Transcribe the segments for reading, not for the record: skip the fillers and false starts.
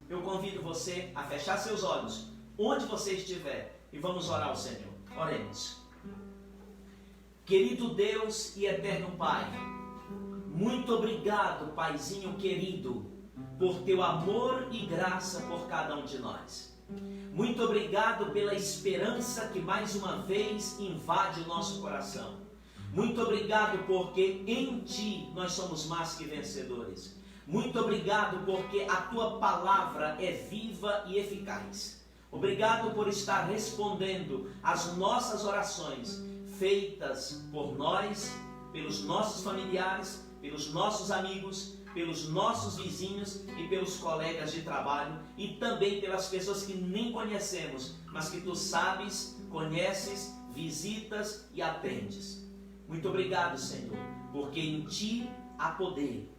eu convido você a fechar seus olhos, onde você estiver, e vamos orar ao Senhor. Oremos. Querido Deus e eterno Pai, muito obrigado, Paizinho querido, por teu amor e graça por cada um de nós. Muito obrigado pela esperança que mais uma vez invade o nosso coração. Muito obrigado porque em Ti nós somos mais que vencedores. Muito obrigado porque a Tua palavra é viva e eficaz. Obrigado por estar respondendo às nossas orações, feitas por nós, pelos nossos familiares, pelos nossos amigos, pelos nossos vizinhos e pelos colegas de trabalho e também pelas pessoas que nem conhecemos, mas que Tu sabes, conheces, visitas e atendes. Muito obrigado, Senhor, porque em Ti há poder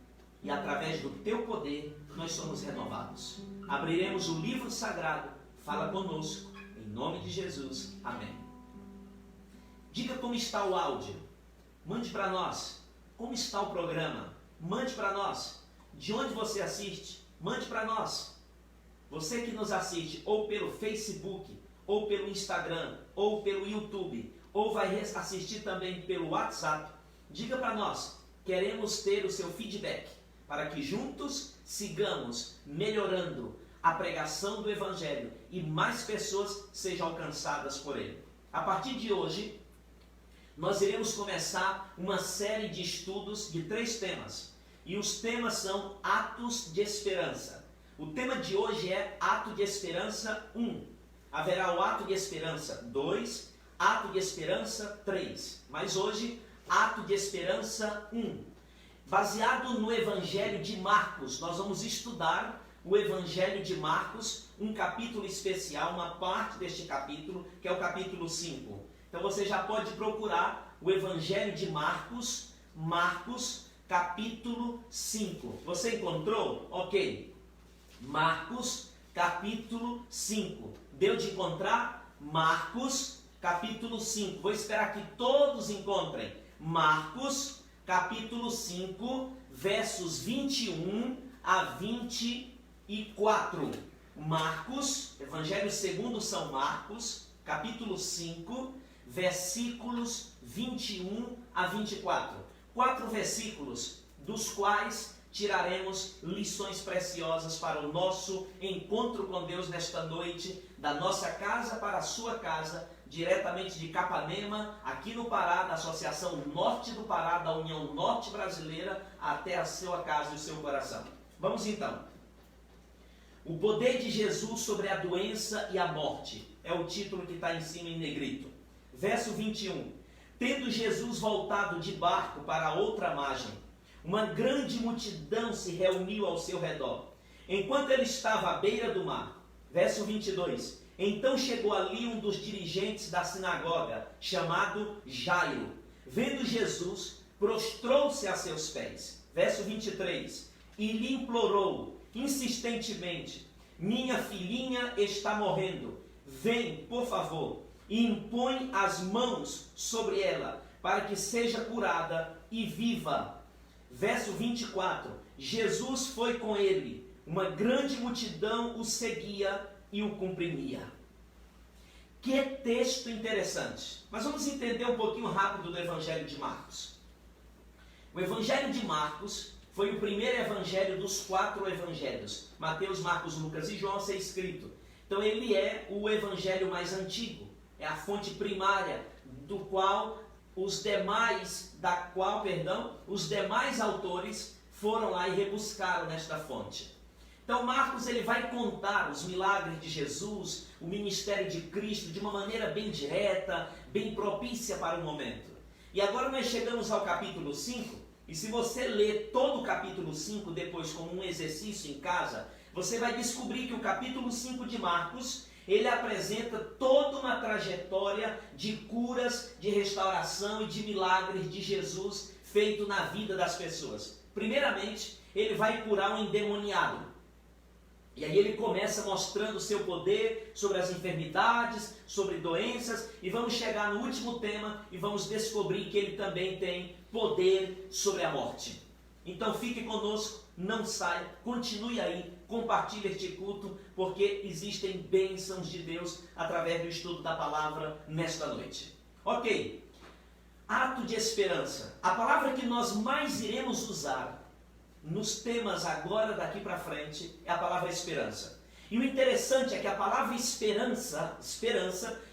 e através do Teu poder nós somos renovados. Abriremos o livro sagrado, fala conosco, em nome de Jesus, amém. Diga como está o áudio, mande para nós. Como está o programa? Mande para nós. De onde você assiste? Mande para nós. Você que nos assiste ou pelo Facebook, ou pelo Instagram, ou pelo YouTube, ou vai assistir também pelo WhatsApp, diga para nós. Queremos ter o seu feedback para que juntos sigamos melhorando a pregação do Evangelho e mais pessoas sejam alcançadas por ele. A partir de hoje, nós iremos começar uma série de estudos de 3 temas. E os temas são atos de esperança. O tema de hoje é ato de esperança 1. Haverá o ato de esperança 2, ato de esperança 3. Mas hoje, ato de esperança 1. Baseado no Evangelho de Marcos, nós vamos estudar o Evangelho de Marcos, um capítulo especial, uma parte deste capítulo, que é o capítulo 5. Então você já pode procurar o Evangelho de Marcos, capítulo 5. Você encontrou? Ok. Marcos, capítulo 5. Deu de encontrar? Marcos, capítulo 5. Vou esperar que todos encontrem. Marcos, capítulo 5, versos 21 a 24. Marcos, Evangelho segundo São Marcos, capítulo 5, versículos 21 a 24. 4 versículos, dos quais tiraremos lições preciosas para o nosso encontro com Deus nesta noite, da nossa casa para a sua casa, diretamente de Capanema, aqui no Pará, da Associação Norte do Pará, da União Norte Brasileira, até a sua casa e o seu coração. Vamos então. O poder de Jesus sobre a doença e a morte é o título que está em cima em negrito. Verso 21. Tendo Jesus voltado de barco para outra margem, uma grande multidão se reuniu ao seu redor, enquanto ele estava à beira do mar. Verso 22. Então chegou ali um dos dirigentes da sinagoga, chamado Jairo. Vendo Jesus, prostrou-se a seus pés. Verso 23. E lhe implorou insistentemente: minha filhinha está morrendo. Vem, por favor, e impõe as mãos sobre ela, para que seja curada e viva. Verso 24. Jesus foi com ele. Uma grande multidão o seguia e o comprimia. Que texto interessante. Mas vamos entender um pouquinho rápido do Evangelho de Marcos. O Evangelho de Marcos foi o primeiro evangelho dos 4 evangelhos. Mateus, Marcos, Lucas e João a ser escrito. Então ele é o evangelho mais antigo. É a fonte primária do qual os demais autores foram lá e rebuscaram nesta fonte. Então Marcos ele vai contar os milagres de Jesus, o ministério de Cristo, de uma maneira bem direta, bem propícia para o momento. E agora nós chegamos ao capítulo 5, e se você ler todo o capítulo 5 depois como um exercício em casa, você vai descobrir que o capítulo 5 de Marcos, ele apresenta toda uma trajetória de curas, de restauração e de milagres de Jesus feito na vida das pessoas. Primeiramente, ele vai curar um endemoniado. E aí ele começa mostrando o seu poder sobre as enfermidades, sobre doenças, e vamos chegar no último tema e vamos descobrir que ele também tem poder sobre a morte. Então fique conosco, não saia, continue aí, compartilhe este culto, porque existem bênçãos de Deus através do estudo da palavra nesta noite. Ok, ato de esperança. A palavra que nós mais iremos usar nos temas agora, daqui para frente, é a palavra esperança. E o interessante é que a palavra esperança,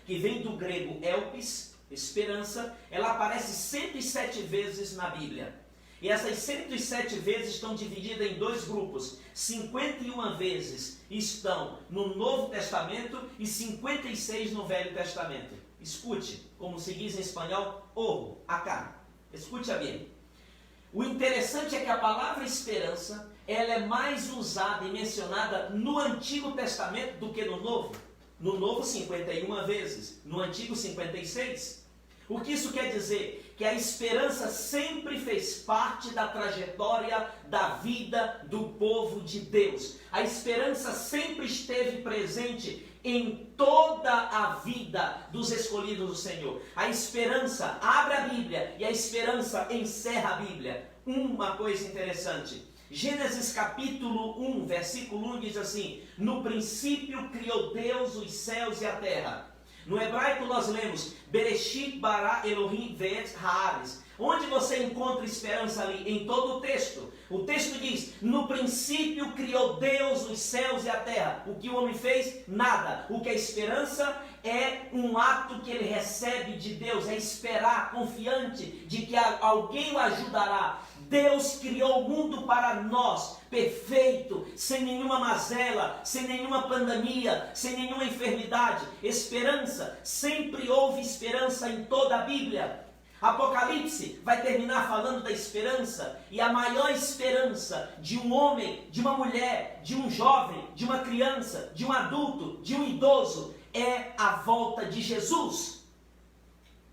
que vem do grego elpis, esperança, ela aparece 107 vezes na Bíblia. E essas 107 vezes estão divididas em dois grupos. 51 vezes estão no Novo Testamento e 56 no Velho Testamento. Escute, como se diz em espanhol, ojo, acá. Escute bem. O interessante é que a palavra esperança, ela é mais usada e mencionada no Antigo Testamento do que no Novo. No Novo, 51 vezes. No Antigo, 56. O que isso quer dizer? Que a esperança sempre fez parte da trajetória da vida do povo de Deus. A esperança sempre esteve presente em toda a vida dos escolhidos do Senhor. A esperança abre a Bíblia e a esperança encerra a Bíblia. Uma coisa interessante. Gênesis capítulo 1, versículo 1 diz assim: no princípio criou Deus os céus e a terra. No hebraico nós lemos Bereshit bara Elohim ve'et haaretz. Onde você encontra esperança ali? Em todo o texto. O texto diz: no princípio criou Deus os céus e a terra. O que o homem fez? Nada. O que é esperança é um ato que ele recebe de Deus, é esperar, confiante de que alguém o ajudará. Deus criou o mundo para nós, perfeito, sem nenhuma mazela, sem nenhuma pandemia, sem nenhuma enfermidade. Esperança, sempre houve esperança em toda a Bíblia. Apocalipse vai terminar falando da esperança, e a maior esperança de um homem, de uma mulher, de um jovem, de uma criança, de um adulto, de um idoso, é a volta de Jesus.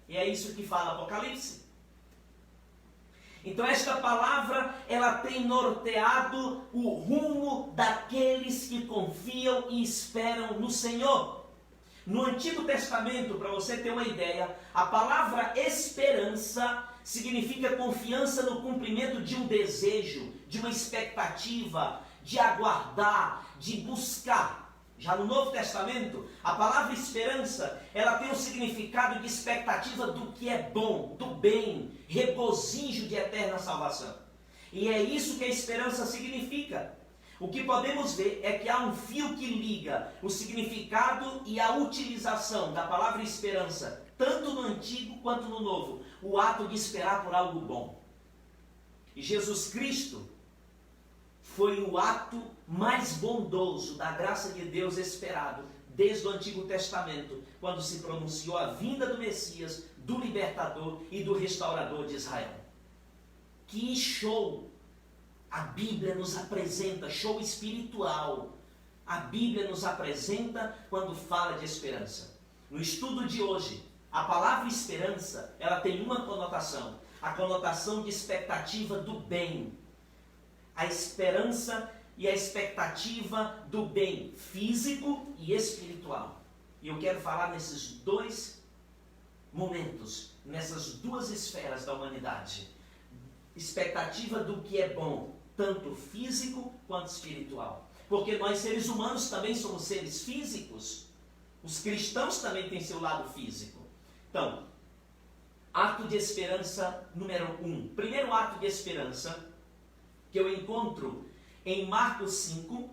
E é isso que fala Apocalipse. Então esta palavra, ela tem norteado o rumo daqueles que confiam e esperam no Senhor. No Antigo Testamento, para você ter uma ideia, a palavra esperança significa confiança no cumprimento de um desejo, de uma expectativa, de aguardar, de buscar. Já no Novo Testamento, a palavra esperança, ela tem um significado de expectativa do que é bom, do bem, regozijo de eterna salvação. E é isso que a esperança significa. O que podemos ver é que há um fio que liga o significado e a utilização da palavra esperança, tanto no Antigo quanto no Novo. O ato de esperar por algo bom. E Jesus Cristo foi o ato mais bondoso da graça de Deus esperado desde o Antigo Testamento, quando se pronunciou a vinda do Messias, do libertador e do restaurador de Israel. Que show! A Bíblia nos apresenta, show espiritual. A Bíblia nos apresenta quando fala de esperança. No estudo de hoje, a palavra esperança, ela tem uma conotação, a conotação de expectativa do bem. A esperança e a expectativa do bem físico e espiritual. E eu quero falar nesses dois momentos, nessas duas esferas da humanidade. Expectativa do que é bom, tanto físico quanto espiritual. Porque nós, seres humanos, também somos seres físicos. Os cristãos também têm seu lado físico. Então, ato de esperança número 1. Primeiro ato de esperança que eu encontro em Marcos 5,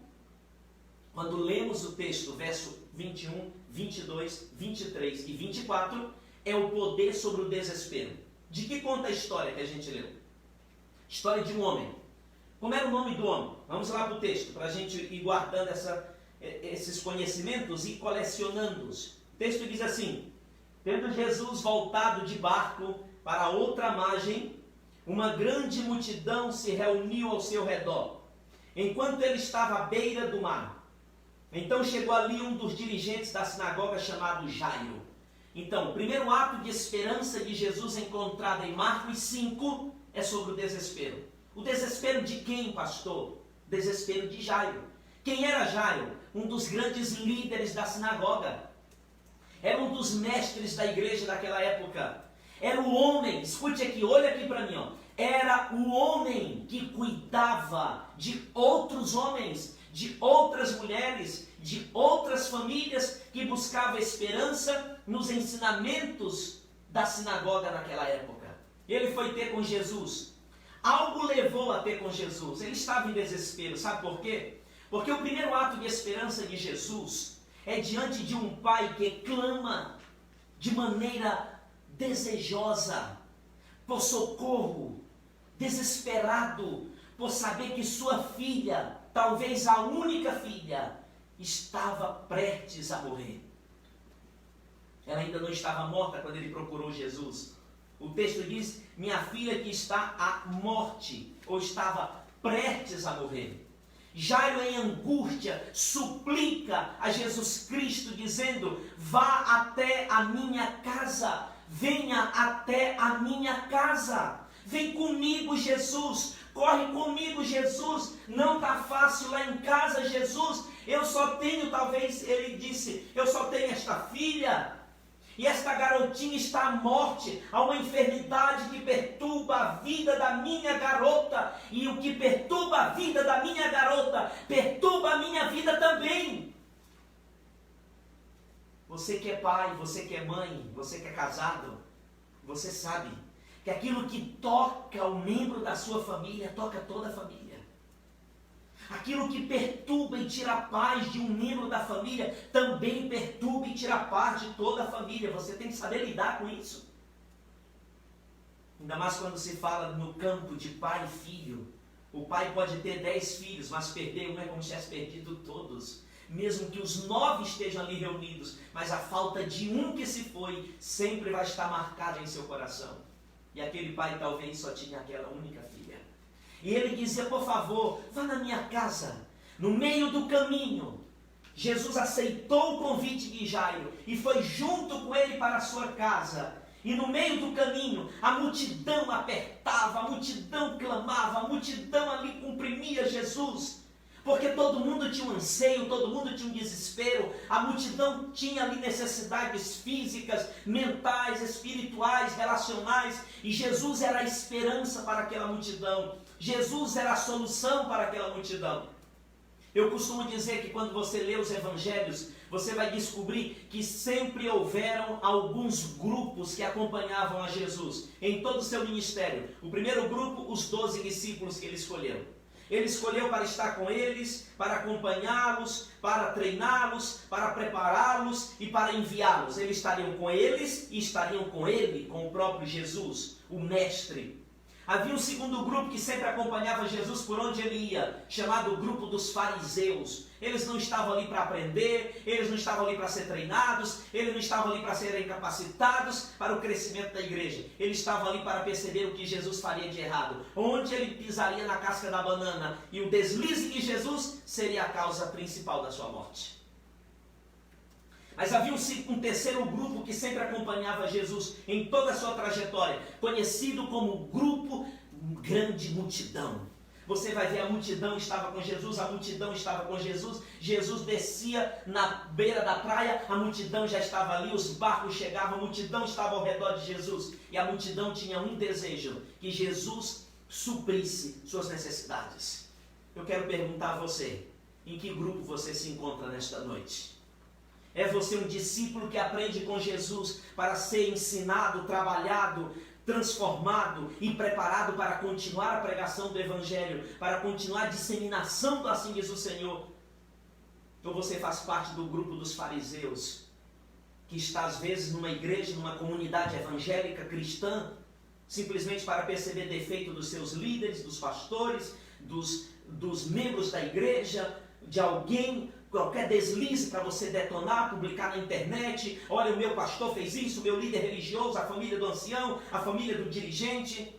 quando lemos o texto, verso 21, 22, 23 e 24, é o poder sobre o desespero. De que conta a história que a gente leu? História de um homem. Como era o nome do homem? Vamos lá para o texto, para a gente ir guardando esses conhecimentos e colecionando-os. O texto diz assim: tendo Jesus voltado de barco para outra margem, uma grande multidão se reuniu ao seu redor, enquanto ele estava à beira do mar. Então chegou ali um dos dirigentes da sinagoga chamado Jairo. Então, o primeiro ato de esperança de Jesus encontrado em Marcos 5 é sobre o desespero. O desespero de quem, pastor? Desespero de Jairo. Quem era Jairo? Um dos grandes líderes da sinagoga. Era um dos mestres da igreja daquela época. Era o homem, escute aqui, olha aqui para mim, ó. era o homem que cuidava de outros homens, de outras mulheres, de outras famílias, que buscava esperança nos ensinamentos da sinagoga naquela época. Ele foi ter com Jesus. Algo levou a ter com Jesus. Ele estava em desespero. Sabe por quê? Porque o primeiro ato de esperança de Jesus é diante de um pai que clama de maneira desejosa por socorro, desesperado por saber que sua filha, talvez a única filha, estava prestes a morrer. Ela ainda não estava morta quando ele procurou Jesus. O texto diz: minha filha que está à morte, ou estava prestes a morrer. Jairo, em angústia, suplica a Jesus Cristo, dizendo: vá até a minha casa, venha até a minha casa, vem comigo, Jesus, corre comigo, Jesus, não está fácil lá em casa, Jesus, eu só tenho, talvez ele disse, eu só tenho esta filha, e esta garotinha está à morte, há uma enfermidade que perturba a vida da minha garota, e o que perturba a vida da minha garota, perturba a minha vida também. Você que é pai, você que é mãe, você que é casado, você sabe que aquilo que toca o membro da sua família, toca toda a família. Aquilo que perturba e tira a paz de um membro da família, também perturba e tira a paz de toda a família. Você tem que saber lidar com isso. Ainda mais quando se fala no campo de pai e filho. O pai pode ter 10 filhos, mas perder um é como se tivesse perdido todos. Mesmo que os 9 estejam ali reunidos, mas a falta de um que se foi, sempre vai estar marcada em seu coração. E aquele pai talvez só tinha aquela única filha. E ele dizia: por favor, vá na minha casa. No meio do caminho, Jesus aceitou o convite de Jairo e foi junto com ele para a sua casa. E no meio do caminho, a multidão apertava, a multidão clamava, a multidão ali comprimia Jesus. Porque todo mundo tinha um anseio, todo mundo tinha um desespero, a multidão tinha ali necessidades físicas, mentais, espirituais, relacionais, e Jesus era a esperança para aquela multidão, Jesus era a solução para aquela multidão. Eu costumo dizer que quando você lê os evangelhos, você vai descobrir que sempre houveram alguns grupos que acompanhavam a Jesus em todo o seu ministério. O primeiro grupo, os 12 discípulos que ele escolheu. Ele escolheu para estar com eles, para acompanhá-los, para treiná-los, para prepará-los e para enviá-los. Eles estariam com eles e estariam com ele, com o próprio Jesus, o Mestre. Havia um segundo grupo que sempre acompanhava Jesus por onde ele ia, chamado o grupo dos fariseus. Eles não estavam ali para aprender, eles não estavam ali para ser treinados, eles não estavam ali para serem capacitados para o crescimento da igreja. Eles estavam ali para perceber o que Jesus faria de errado, onde ele pisaria na casca da banana, e o deslize de Jesus seria a causa principal da sua morte. Mas havia um terceiro grupo que sempre acompanhava Jesus em toda a sua trajetória, conhecido como grupo grande multidão. Você vai ver, a multidão estava com Jesus, a multidão estava com Jesus, Jesus descia na beira da praia, a multidão já estava ali, os barcos chegavam, a multidão estava ao redor de Jesus, e a multidão tinha um desejo, que Jesus suprisse suas necessidades. Eu quero perguntar a você, em que grupo você se encontra nesta noite? É você um discípulo que aprende com Jesus para ser ensinado, trabalhado, transformado e preparado para continuar a pregação do Evangelho, para continuar a disseminação do assim diz o Senhor? Ou você faz parte do grupo dos fariseus, que está às vezes numa igreja, numa comunidade evangélica cristã, simplesmente para perceber defeito dos seus líderes, dos pastores, dos membros da igreja, de alguém, qualquer deslize para você detonar, publicar na internet: olha, o meu pastor fez isso, o meu líder religioso, a família do ancião, a família do dirigente.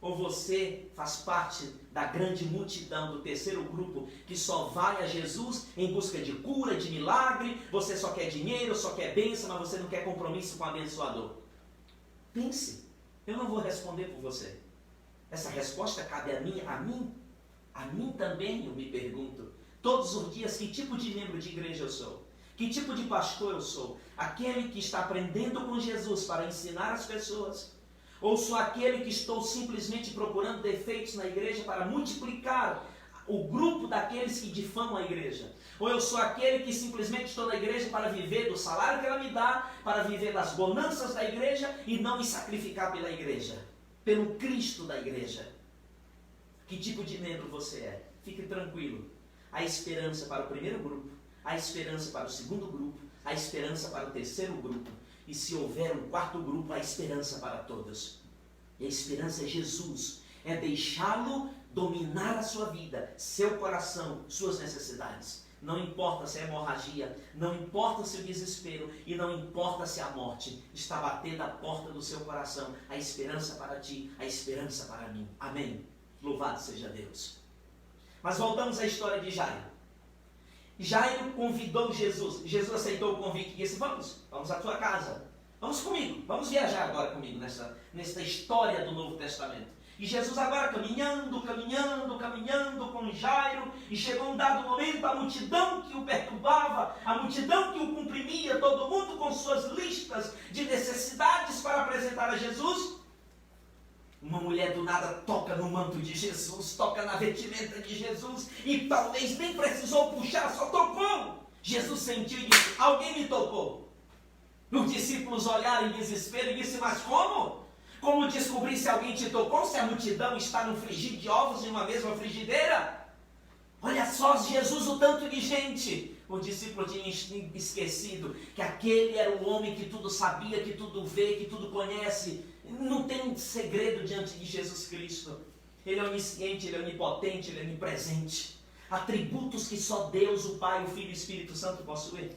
Ou você faz parte da grande multidão, do terceiro grupo, que só vai a Jesus em busca de cura, de milagre, você só quer dinheiro, só quer bênção, mas você não quer compromisso com o abençoador? Pense, eu não vou responder por você. Essa resposta cabe a mim também, eu me pergunto. Todos os dias, que tipo de membro de igreja eu sou? Que tipo de pastor eu sou? Aquele que está aprendendo com Jesus para ensinar as pessoas? Ou sou aquele que estou simplesmente procurando defeitos na igreja para multiplicar o grupo daqueles que difamam a igreja? Ou eu sou aquele que simplesmente estou na igreja para viver do salário que ela me dá, para viver das bonanças da igreja e não me sacrificar pela igreja, pelo Cristo da igreja? Que tipo de membro você é? Fique tranquilo. Há esperança para o primeiro grupo, há esperança para o segundo grupo, há esperança para o terceiro grupo. E se houver um quarto grupo, há esperança para todos. E a esperança é Jesus, é deixá-lo dominar a sua vida, seu coração, suas necessidades. Não importa se é hemorragia, não importa se o desespero e não importa se a morte está batendo a porta do seu coração. A esperança para ti, a esperança para mim. Amém? Louvado seja Deus. Mas voltamos à história de Jairo. Jairo convidou Jesus. Jesus aceitou o convite e disse: vamos à tua casa. Vamos comigo, vamos viajar agora comigo nesta história do Novo Testamento. E Jesus agora caminhando com Jairo, e chegou um dado momento, a multidão que o perturbava, a multidão que o comprimia, todo mundo com suas listas de necessidades para apresentar a Jesus. Uma mulher do nada toca no manto de Jesus, toca na vestimenta de Jesus, e talvez nem precisou puxar, só tocou. Jesus sentiu e disse: alguém me tocou. Os discípulos olharam em desespero e disseram: mas como? Como descobrir se alguém te tocou, se a multidão está no frigir de ovos em uma mesma frigideira? Olha só, Jesus, o tanto de gente. O discípulo tinha esquecido que aquele era o homem que tudo sabia, que tudo vê, que tudo conhece. Não tem segredo diante de Jesus Cristo. Ele é onisciente, ele é onipotente, ele é onipresente. Atributos que só Deus, o Pai, o Filho e o Espírito Santo possuem.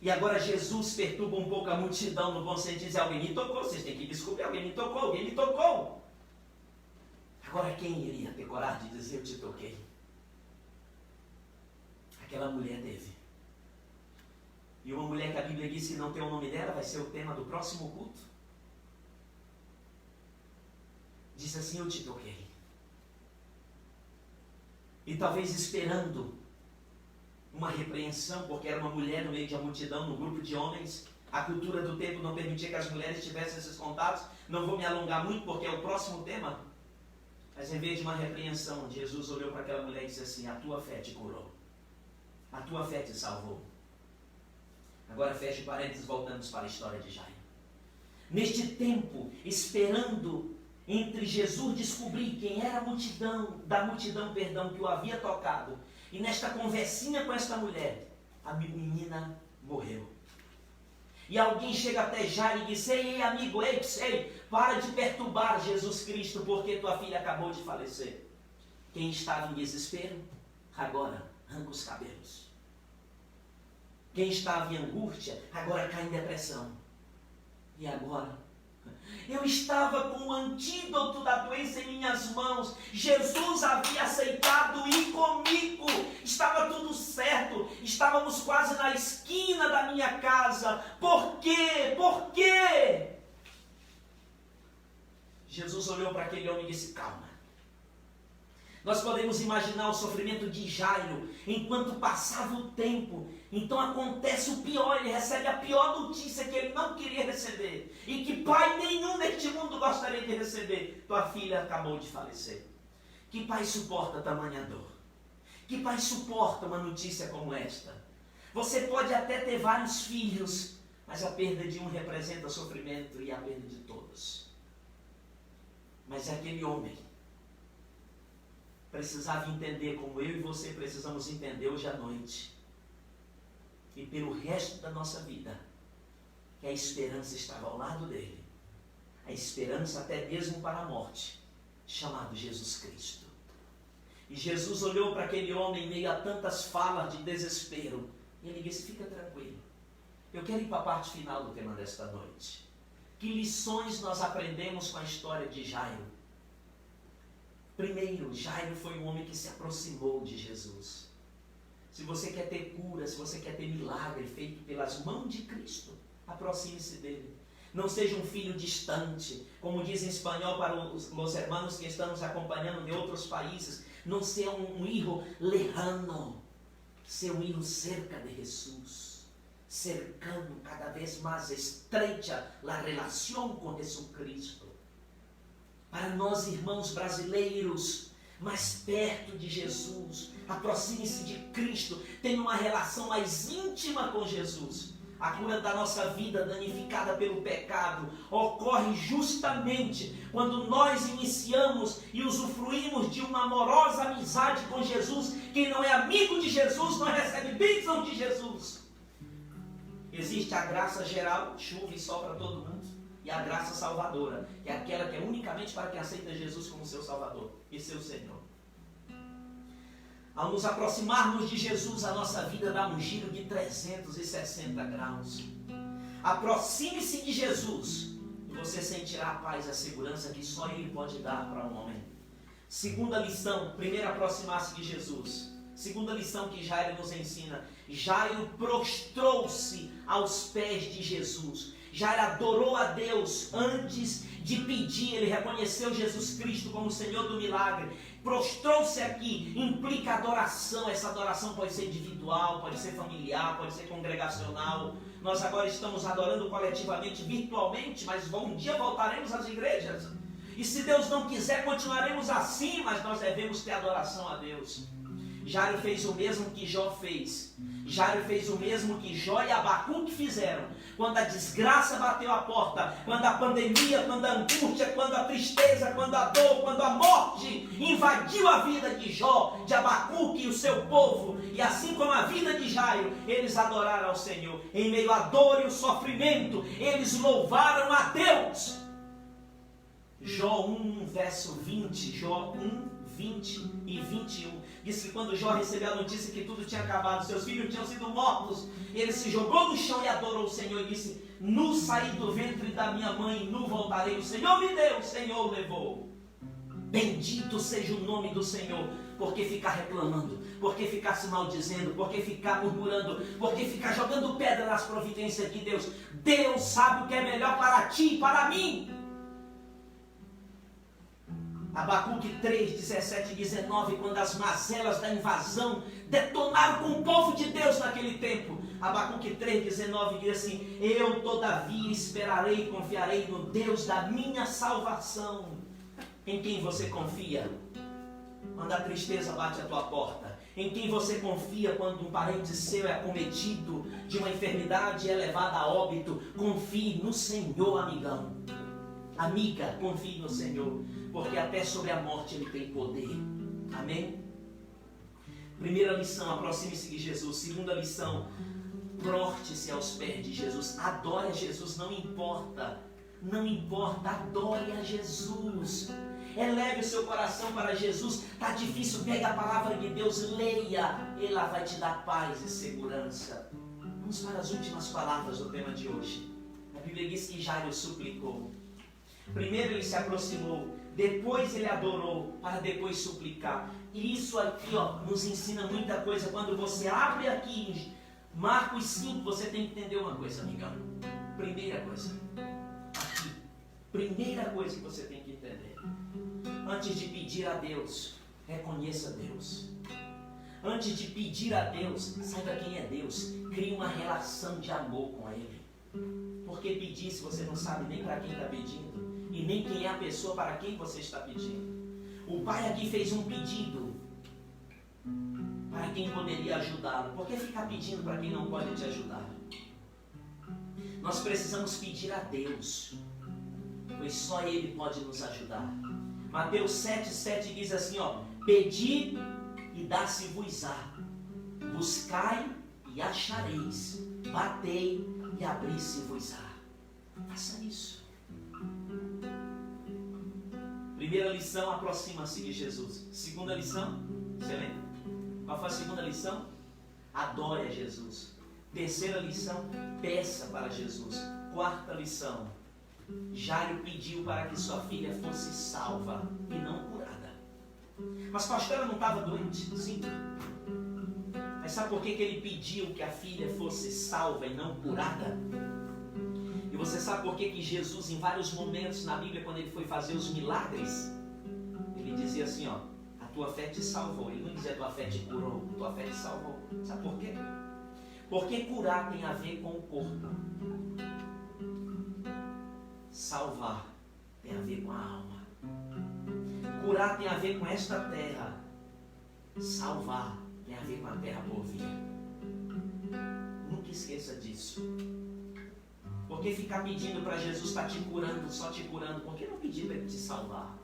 E agora Jesus perturba um pouco a multidão, no bom sentido, diz: alguém me tocou, vocês têm que descobrir, alguém me tocou. Agora quem iria ter coragem de dizer: eu te toquei? Aquela mulher teve. E uma mulher que a Bíblia diz que não tem o nome dela, vai ser o tema do próximo culto. Disse assim: eu te toquei. E talvez esperando uma repreensão, porque era uma mulher no meio de uma multidão, num grupo de homens. A cultura do tempo não permitia que as mulheres tivessem esses contatos. Não vou me alongar muito, porque é o próximo tema. Mas em vez de uma repreensão, Jesus olhou para aquela mulher e disse assim: a tua fé te curou. A tua fé te salvou. Agora feche parênteses, voltamos para a história de Jairo. Neste tempo, esperando entre Jesus descobrir quem era a multidão, que o havia tocado, e nesta conversinha com esta mulher, a menina morreu. E alguém chega até Jairo e diz: ei amigo, ei, para de perturbar Jesus Cristo, porque tua filha acabou de falecer. Quem estava em desespero, agora arranca os cabelos. Quem estava em angústia, agora cai em depressão. E agora? Eu estava com o antídoto da doença em minhas mãos. Jesus havia aceitado ir comigo. Estava tudo certo. Estávamos quase na esquina da minha casa. Por quê? Por quê? Jesus olhou para aquele homem e disse: calma. Nós podemos imaginar o sofrimento de Jairo enquanto passava o tempo. Então acontece o pior, ele recebe a pior notícia que ele não queria receber e que pai nenhum neste mundo gostaria de receber: tua filha acabou de falecer. Que pai suporta tamanha dor? Que pai suporta uma notícia como esta? Você pode até ter vários filhos, mas a perda de um representa sofrimento e a perda de todos. Mas aquele homem precisava entender, como eu e você precisamos entender hoje à noite, e pelo resto da nossa vida, que a esperança estava ao lado dele, a esperança até mesmo para a morte, chamado Jesus Cristo. E Jesus olhou para aquele homem em meio a tantas falas de desespero, e ele disse: fica tranquilo, eu quero ir para a parte final do tema desta noite. Que lições nós aprendemos com a história de Jairo? Primeiro, Jairo foi um homem que se aproximou de Jesus. Se você quer ter cura, se você quer ter milagre feito pelas mãos de Cristo, aproxime-se dele. Não seja um filho distante, como diz em espanhol para os hermanos que estão nos acompanhando de outros países. Não ser um hijo lejano, ser um hijo cerca de Jesus. cercando cada vez más estrecha a relação com Jesus Cristo. Para nós, irmãos brasileiros, mais perto de Jesus, aproxime-se de Cristo, tenha uma relação mais íntima com Jesus. A cura da nossa vida danificada pelo pecado ocorre justamente quando nós iniciamos e usufruímos de uma amorosa amizade com Jesus. Quem não é amigo de Jesus não recebe bênção de Jesus. Existe a graça geral, chuva e sol para todo mundo, e a graça salvadora, que é aquela que é unicamente para quem aceita Jesus como seu Salvador e seu Senhor. Ao nos aproximarmos de Jesus, a nossa vida dá um giro de 360 graus. Aproxime-se de Jesus e você sentirá a paz e a segurança que só Ele pode dar para um homem. Segunda lição, primeiro aproximar-se de Jesus. Segunda lição que Jairo nos ensina: Jairo prostrou-se aos pés de Jesus. Jairo adorou a Deus antes de pedir. Ele reconheceu Jesus Cristo como o Senhor do milagre. Prostrou-se aqui implica adoração. Essa adoração pode ser individual, pode ser familiar, pode ser congregacional. Nós agora estamos adorando coletivamente, virtualmente, mas um dia voltaremos às igrejas. E se Deus não quiser, continuaremos assim, mas nós devemos ter adoração a Deus. Jairo fez o mesmo que Jó fez. Jairo fez o mesmo que Jó e Abacuque fizeram. Quando a desgraça bateu a porta, quando a pandemia, quando a angústia, quando a tristeza, quando a dor, quando a morte invadiu a vida de Jó, de Abacuque e o seu povo, e assim como a vida de Jairo, eles adoraram ao Senhor. Em meio à dor e o sofrimento, eles louvaram a Deus. Jó 1, verso 20, Jó 1, 20 e 21, diz que quando Jó recebeu a notícia que tudo tinha acabado, seus filhos tinham sido mortos, ele se jogou no chão e adorou o Senhor e disse: nu saí do ventre da minha mãe, nu voltarei, o Senhor me deu, o Senhor levou. Bendito seja o nome do Senhor. Por que ficar reclamando? Por que ficar se maldizendo? Por que ficar murmurando? Por que ficar jogando pedra nas providências de Deus? Deus sabe o que é melhor para ti e para mim. Abacuque 3, 17 e 19, quando as mazelas da invasão detonaram com o povo de Deus naquele tempo. Abacuque 3, 19 diz assim: eu todavia esperarei e confiarei no Deus da minha salvação. Em quem você confia quando a tristeza bate à tua porta? Em quem você confia quando um parente seu é acometido de uma enfermidade e é levado a óbito? Confie no Senhor, amigão. Amiga, confie no Senhor, porque até sobre a morte Ele tem poder. Amém? Primeira lição, aproxime-se de Jesus. Segunda lição, proste-se aos pés de Jesus. Adore a Jesus, não importa, adore a Jesus. Eleve o seu coração para Jesus. Está difícil, pegue a palavra de Deus, leia, ela vai te dar paz e segurança. Vamos para as últimas palavras do tema de hoje. A Bíblia diz que Jairo suplicou. Primeiro ele se aproximou, depois ele adorou, para depois suplicar. E isso aqui nos ensina muita coisa. Quando você abre aqui Marcos 5, você tem que entender uma coisa, amigão. Primeira coisa, aqui, primeira coisa que você tem que entender. Antes de pedir a Deus, reconheça Deus. Antes de pedir a Deus, saiba quem é Deus. Crie uma relação de amor com Ele. Por que pedir se você não sabe nem para quem está pedindo? E nem quem é a pessoa para quem você está pedindo? O pai aqui fez um pedido para quem poderia ajudá-lo. Por que ficar pedindo para quem não pode te ajudar? Nós precisamos pedir a Deus, pois só Ele pode nos ajudar. Mateus 7,7 diz assim, pedi e dá-se-vos-á, buscai e achareis, batei e abri-se-vos-á. Faça isso. Primeira lição, aproxima-se de Jesus. Segunda lição, você lembra? Qual foi a segunda lição? Adore a Jesus. Terceira lição, peça para Jesus. Quarta lição, Jairo pediu para que sua filha fosse salva e não curada. Mas pastor, ela não estava doente? Sim. Mas sabe por que ele pediu que a filha fosse salva e não curada? E você sabe por que Jesus, em vários momentos na Bíblia, quando ele foi fazer os milagres, ele dizia assim, a tua fé te salvou. Ele não dizia a tua fé te curou, a tua fé te salvou. Sabe por quê? Porque curar tem a ver com o corpo. Salvar tem a ver com a alma. Curar tem a ver com esta terra. Salvar tem a ver com a terra por vir. Nunca esqueça disso. Porque ficar pedindo para Jesus estar te curando, só te curando? Por que não pedir para Ele te salvar?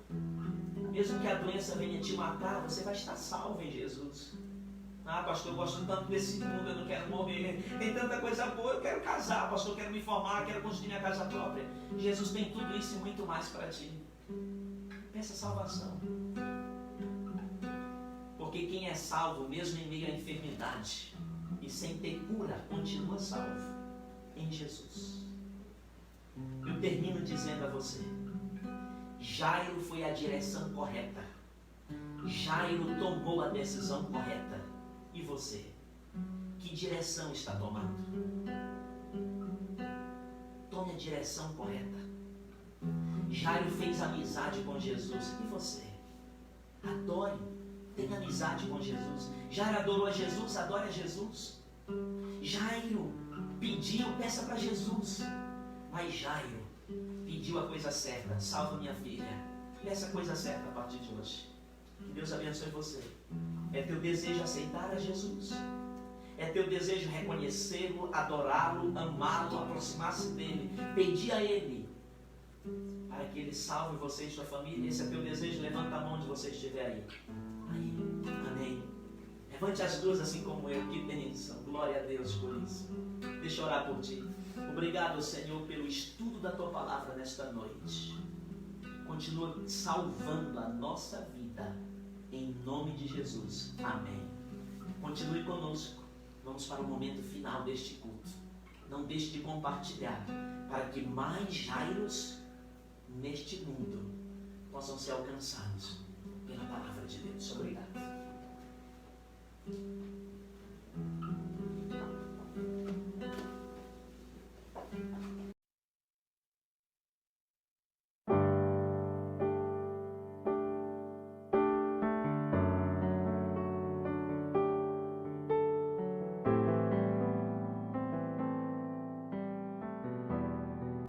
Mesmo que a doença venha te matar, você vai estar salvo em Jesus. Ah, pastor, eu gosto tanto desse mundo, eu não quero morrer. Tem tanta coisa boa, eu quero casar, pastor, eu quero me formar, eu quero construir minha casa própria. Jesus tem tudo isso e muito mais para ti. Peça salvação. Porque quem é salvo, mesmo em meio à enfermidade e sem ter cura, continua salvo em Jesus. Eu termino dizendo a você: Jairo foi a direção correta. Jairo tomou a decisão correta. E você? Que direção está tomando? Tome a direção correta. Jairo fez amizade com Jesus. E você? Adore. Tenha amizade com Jesus. Jairo adorou a Jesus, adore a Jesus. Jairo pediu, peça para Jesus. Mas Jairo pediu a coisa certa: salva minha filha. Peça a coisa certa a partir de hoje. Que Deus abençoe você. É teu desejo aceitar a Jesus? É teu desejo reconhecê-lo, adorá-lo, amá-lo, aproximar-se dele, pedir a Ele para que Ele salve você e sua família? Esse é teu desejo? Levanta a mão onde você estiver aí. Amém. Levante as duas assim como eu. Que bênção. Glória a Deus por isso. Deixa eu orar por ti. Obrigado, Senhor, pelo estudo da Tua Palavra nesta noite. Continua salvando a nossa vida. Em nome de Jesus. Amém. Continue conosco. Vamos para o momento final deste culto. Não deixe de compartilhar, para que mais Jairos neste mundo possam ser alcançados pela palavra de Deus. Obrigado.